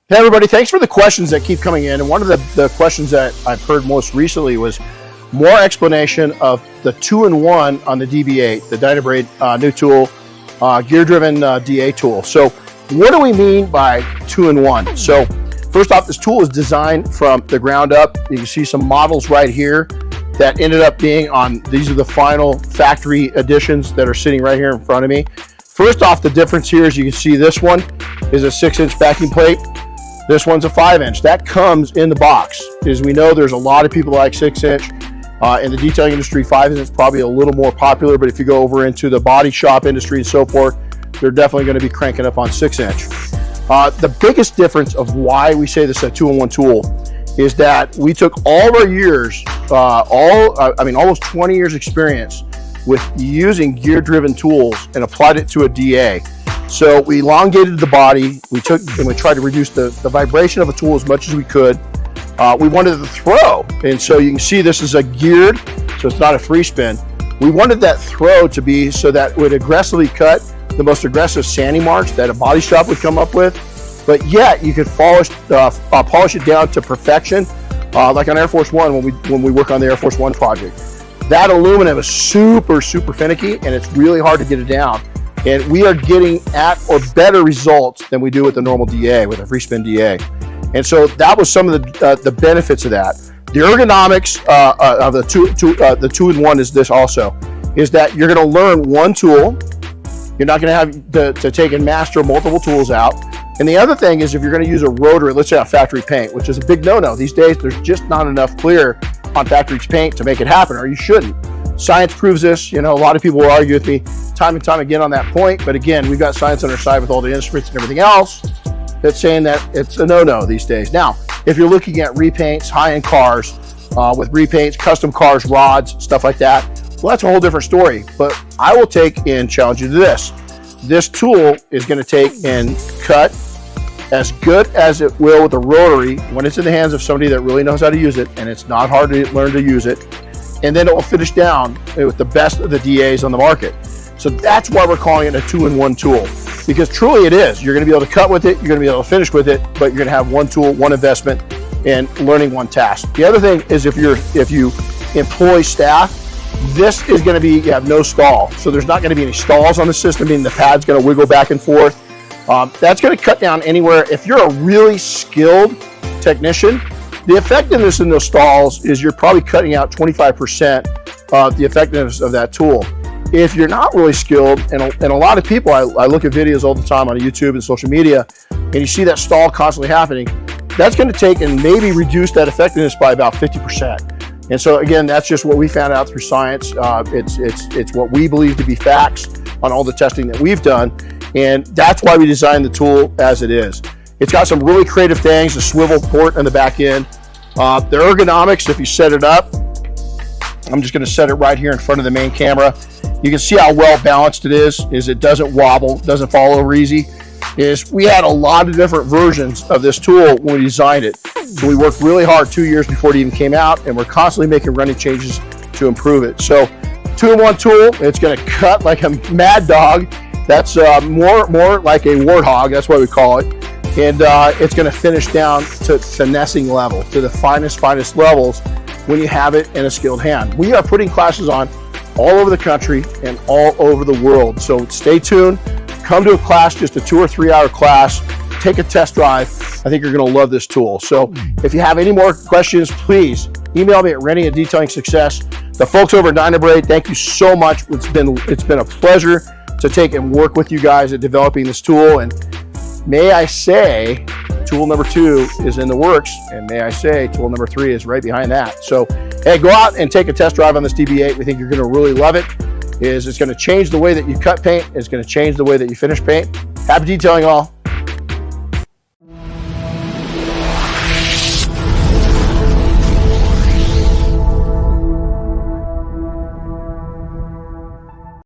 Hey everybody, thanks for the questions that keep coming in. And one of the questions that I've heard most recently was more explanation of the 2-in-1 on the DB8, the dynabrade new tool, gear-driven DA tool. So what do we mean by 2-in-1? So first off, this tool is designed from the ground up. You can see some models right here that ended up being on, these are the final factory editions that are sitting right here in front of me. First off, the difference here is you can see this one is a 6-inch backing plate. This one's a 5-inch. That comes in the box. As we know, there's a lot of people like 6-inch. In the detailing industry, 5-inch is probably a little more popular, but if you go over into the body shop industry and so forth, they're definitely going to be cranking up on 6-inch. The biggest difference of why we say this is a 2-in-1 tool is that we took all of our years, almost 20 years experience with using gear-driven tools and applied it to a DA. So we elongated the body, we tried to reduce the vibration of the tool as much as we could. We wanted the throw, and so you can see this is a geared, so it's not a free spin. We wanted that throw to be so that it would aggressively cut the most aggressive sanding marks that a body shop would come up with, but yet you could polish it down to perfection, like on Air Force One when we work on the Air Force One project. That aluminum is super finicky, and it's really hard to get it down. And we are getting at or better results than we do with the normal DA, with a free spin DA. And so that was some of the benefits of that. The ergonomics of the 2-in-1 is this also, is that you're gonna learn one tool. You're not gonna have to take and master multiple tools out. And the other thing is if you're gonna use a rotary, let's say on factory paint, which is a big no-no. These days, there's just not enough clear on factory paint to make it happen, or you shouldn't. Science proves this. You know, a lot of people will argue with me time and time again on that point, but again, we've got science on our side with all the instruments and everything else that's saying that it's a no-no these days. Now, if you're looking at repaints, high-end cars, with repaints, custom cars, rods, stuff like that, well, that's a whole different story. But I will take and challenge you to this. This tool is going to take and cut as good as it will with a rotary when it's in the hands of somebody that really knows how to use it, and it's not hard to learn to use it. And then it will finish down with the best of the DAs on the market. So that's why we're calling it a 2-in-1 tool, because truly it is. You're going to be able to cut with it, you're going to be able to finish with it, but you're going to have one tool, one investment, and learning one task. The other thing is if you employ staff, this is going to be, you have no stall. So there's not going to be any stalls on the system, meaning the pad's going to wiggle back and forth. That's going to cut down anywhere. If you're a really skilled technician, the effectiveness in those stalls is you're probably cutting out 25% of the effectiveness of that tool. If you're not really skilled, and a lot of people, I look at videos all the time on YouTube and social media, and you see that stall constantly happening, that's going to take and maybe reduce that effectiveness by about 50%. And so again, that's just what we found out through science. It's what we believe to be facts on all the testing that we've done, and that's why we designed the tool as it is. It's got some really creative things, a swivel port on the back end. The ergonomics, if you set it up, I'm just going to set it right here in front of the main camera. You can see how well balanced it is it doesn't wobble, doesn't fall over easy. We had a lot of different versions of this tool when we designed it. So we worked really hard 2 years before it even came out, and we're constantly making running changes to improve it. So 2-in-1 tool, it's going to cut like a mad dog. That's more like a warthog, that's what we call it. And it's going to finish down to finessing level, to the finest levels when you have it in a skilled hand. We are putting classes on all over the country and all over the world. So stay tuned, come to a class, just a 2 or 3 hour class, take a test drive. I think you're going to love this tool. So if you have any more questions, please email me at Rennie@DetailingSuccess. The folks over at Dynabrade, thank you so much. It's been a pleasure to take and work with you guys at developing this tool. And may I say, tool number 2 is in the works, and may I say, tool number 3 is right behind that. So, hey, go out and take a test drive on this DB8. We think you're going to really love it. It's going to change the way that you cut paint. It's going to change the way that you finish paint. Happy detailing all.